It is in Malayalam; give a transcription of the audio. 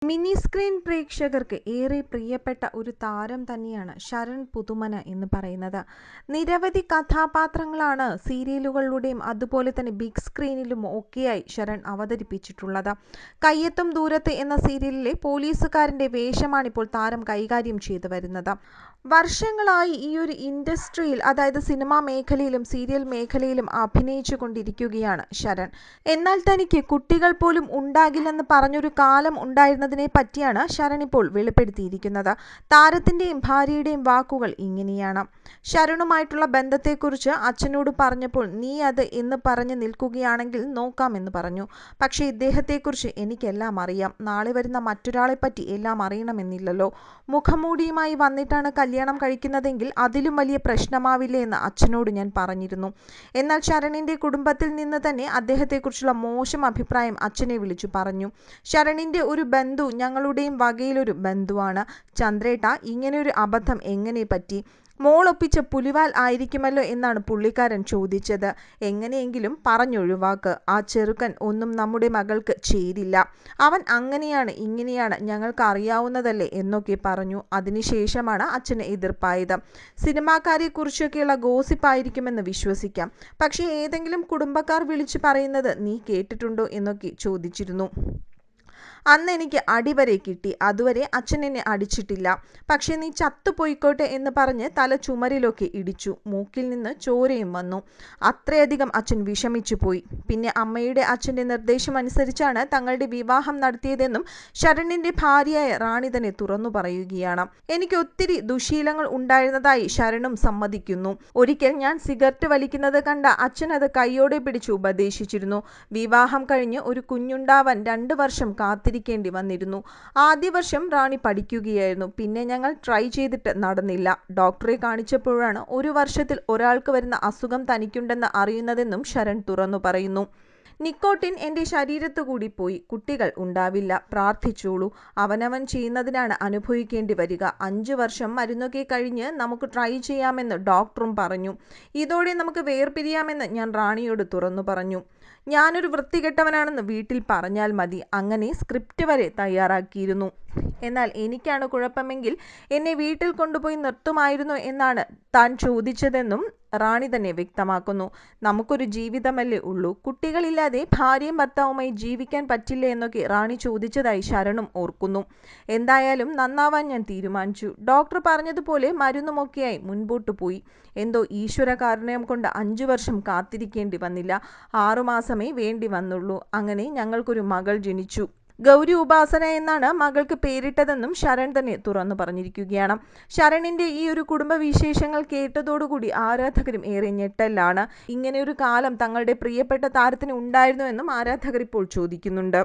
മിനി സ്ക്രീൻ പ്രേക്ഷകർക്ക് ഏറെ പ്രിയപ്പെട്ട ഒരു താരം തന്നെയാണ് ശരൺ പുതുമന എന്ന് പറയുന്നത്. നിരവധി കഥാപാത്രങ്ങളാണ് സീരിയലുകളിലൂടെയും അതുപോലെ തന്നെ ബിഗ് സ്ക്രീനിലും ഒക്കെയായി ശരൺ അവതരിപ്പിച്ചിട്ടുള്ളത്. കയ്യെത്തും ദൂരത്ത് എന്ന സീരിയലിലെ പോലീസുകാരൻ്റെ വേഷമാണിപ്പോൾ താരം കൈകാര്യം ചെയ്തു വരുന്നത്. വർഷങ്ങളായി ഈ ഒരു ഇൻഡസ്ട്രിയിൽ, അതായത് സിനിമാ മേഖലയിലും സീരിയൽ മേഖലയിലും അഭിനയിച്ചു കൊണ്ടിരിക്കുകയാണ് ശരൺ. എന്നാൽ തനിക്ക് കുട്ടികൾ പോലും ഉണ്ടാകില്ലെന്ന് പറഞ്ഞൊരു കാലം ഉണ്ടായിരുന്നതിനെ പറ്റിയാണ് ശരൺ ഇപ്പോൾ വെളിപ്പെടുത്തിയിരിക്കുന്നത്. താരത്തിൻ്റെയും ഭാര്യയുടെയും വാക്കുകൾ ഇങ്ങനെയാണ്. ശരണുമായിട്ടുള്ള ബന്ധത്തെക്കുറിച്ച് അച്ഛനോട് പറഞ്ഞപ്പോൾ നീ അത് എന്ന് പറഞ്ഞ് നിൽക്കുകയാണെങ്കിൽ നോക്കാമെന്ന് പറഞ്ഞു. പക്ഷേ ഇദ്ദേഹത്തെക്കുറിച്ച് എനിക്കെല്ലാം അറിയാം. നാളെ വരുന്ന മറ്റൊരാളെപ്പറ്റി എല്ലാം അറിയണമെന്നില്ലല്ലോ. മുഖംമൂടിയുമായി വന്നിട്ടാണ് കല്യാണം കഴിക്കുന്നതെങ്കിൽ അതിലും വലിയ പ്രശ്നമാവില്ലേ എന്ന് അച്ഛനോട് ഞാൻ പറഞ്ഞിരുന്നു. എന്നാൽ ശരണിൻ്റെ കുടുംബത്തിൽ നിന്ന് തന്നെ അദ്ദേഹത്തെക്കുറിച്ചുള്ള മോശം അഭിപ്രായം അച്ഛനെ വിളിച്ചു പറഞ്ഞു. ശരണിൻ്റെ ഒരു ബന്ധു ഞങ്ങളുടെയും വകയിലൊരു ബന്ധുവാണ്. ചന്ദ്രേട്ട, ഇങ്ങനെയൊരു അബദ്ധം എങ്ങനെ പറ്റി? മോളൊപ്പിച്ച പുലിവാൽ ആയിരിക്കുമല്ലോ എന്നാണ് പുള്ളിക്കാരൻ ചോദിച്ചത്. എങ്ങനെയെങ്കിലും പറഞ്ഞൊഴിവാക്ക്. ആ ചെറുക്കൻ ഒന്നും നമ്മുടെ മകൾക്ക് ചേരില്ല. അവൻ അങ്ങനെയാണ് ഇങ്ങനെയാണ്, ഞങ്ങൾക്ക് അറിയാവുന്നതല്ലേ എന്നൊക്കെ പറഞ്ഞു. അതിനുശേഷമാണ് അച്ഛന് എതിർപ്പായത്. സിനിമാക്കാരെക്കുറിച്ചൊക്കെയുള്ള ഗോസിപ്പായിരിക്കുമെന്ന് വിശ്വസിക്കാം. പക്ഷേ ഏതെങ്കിലും കുടുംബക്കാർ വിളിച്ചു പറയുന്നത് നീ കേട്ടിട്ടുണ്ടോ എന്നൊക്കെ ചോദിച്ചിരുന്നു. അന്ന് എനിക്ക് അടിവരെ കിട്ടി. അതുവരെ അച്ഛൻ എന്നെ അടിച്ചിട്ടില്ല. പക്ഷേ നീ ചത്തുപോയിക്കോട്ടെ എന്ന് പറഞ്ഞ് തല ചുമരിലൊക്കെ ഇടിച്ചു. മൂക്കിൽ നിന്ന് ചോരയും വന്നു. അത്രയധികം അച്ഛൻ വിഷമിച്ചു പോയി. പിന്നെ അമ്മയുടെ അച്ഛൻ്റെ നിർദ്ദേശമനുസരിച്ചാണ് തങ്ങളുടെ വിവാഹം നടത്തിയതെന്നും ശരണിൻ്റെ ഭാര്യയായ റാണി തന്നെ തുറന്നു പറയുകയാണ്. എനിക്ക് ഒത്തിരി ദുശീലങ്ങൾ ഉണ്ടായിരുന്നതായി ശരണും സമ്മതിക്കുന്നു. ഒരിക്കൽ ഞാൻ സിഗരറ്റ് വലിക്കുന്നത് കണ്ട അച്ഛൻ അത് കൈയോടെ പിടിച്ച് ഉപദേശിച്ചിരുന്നു. വിവാഹം കഴിഞ്ഞ് ഒരു കുഞ്ഞുണ്ടാവാൻ 2 വർഷം കാത്തിരിക്കേണ്ടി വന്നിരുന്നു. ആദ്യ വർഷം റാണി പഠിക്കുകയായിരുന്നു. പിന്നെ ഞങ്ങൾ ട്രൈ ചെയ്തിട്ട് നടന്നില്ല. ഡോക്ടറെ കാണിച്ചപ്പോഴാണ് 1 വർഷത്തിൽ ഒരാൾക്ക് വരുന്ന അസുഖം തനിക്കുണ്ടെന്ന് അറിയുന്നതെന്നും ശരൺ തുറന്നു പറയുന്നു. നിക്കോട്ടിൻ എൻ്റെ ശരീരത്തു കൂടി പോയി. കുട്ടികൾ ഉണ്ടാവില്ല. പ്രാർത്ഥിച്ചോളൂ. അവനവൻ ചെയ്യുന്നതിനാണ് അനുഭവിക്കേണ്ടി വരിക. 5 വർഷം മരുന്നൊക്കെ കഴിഞ്ഞ് നമുക്ക് ട്രൈ ചെയ്യാമെന്ന് ഡോക്ടറും പറഞ്ഞു. ഇതോടെ നമുക്ക് വേർപിരിയാമെന്ന് ഞാൻ റാണിയോട് തുറന്നു പറഞ്ഞു. ഞാനൊരു വൃത്തികെട്ടവനാണെന്ന് വീട്ടിൽ പറഞ്ഞാൽ മതി. അങ്ങനെ സ്ക്രിപ്റ്റ് വരെ തയ്യാറാക്കിയിരുന്നു. എന്നാൽ എനിക്കാണ് കുഴപ്പമെങ്കിൽ എന്നെ വീട്ടിൽ കൊണ്ടുപോയി നിർത്തുമായിരുന്നു എന്നാണ് താൻ ചോദിച്ചതെന്നും റാണി തന്നെ വ്യക്തമാക്കുന്നു. നമുക്കൊരു ജീവിതമല്ലേ ഉള്ളൂ. കുട്ടികളില്ലാതെ ഭാര്യയും ഭർത്താവുമായി ജീവിക്കാൻ പറ്റില്ല എന്നൊക്കെ റാണി ചോദിച്ചതായി ശരണും ഓർക്കുന്നു. എന്തായാലും നന്നാവാൻ ഞാൻ തീരുമാനിച്ചു. ഡോക്ടർ പറഞ്ഞതുപോലെ മരുന്നുമൊക്കെയായി മുൻപോട്ട് പോയി. എന്തോ ഈശ്വര കാരുണ്യം കൊണ്ട് 5 വർഷം കാത്തിരിക്കേണ്ടി വന്നില്ല. 6 മാസമേ വേണ്ടി വന്നുള്ളൂ. അങ്ങനെ ഞങ്ങൾക്കൊരു മകൾ ജനിച്ചു. ഗൗരി ഉപാസന എന്നാണ് മകൾക്ക് പേരിട്ടതെന്നും ശരൺ തന്നെ തുറന്നു പറഞ്ഞിരിക്കുകയാണ്. ശരണിൻ്റെ ഈ ഒരു കുടുംബ വിശേഷങ്ങൾ കേട്ടതോടുകൂടി ആരാധകരും ഏറെ ഞെട്ടലാണ്. ഇങ്ങനെയൊരു കാലം തങ്ങളുടെ പ്രിയപ്പെട്ട താരത്തിന് ഉണ്ടായിരുന്നു എന്നും ആരാധകർ ഇപ്പോൾ ചോദിക്കുന്നുണ്ട്.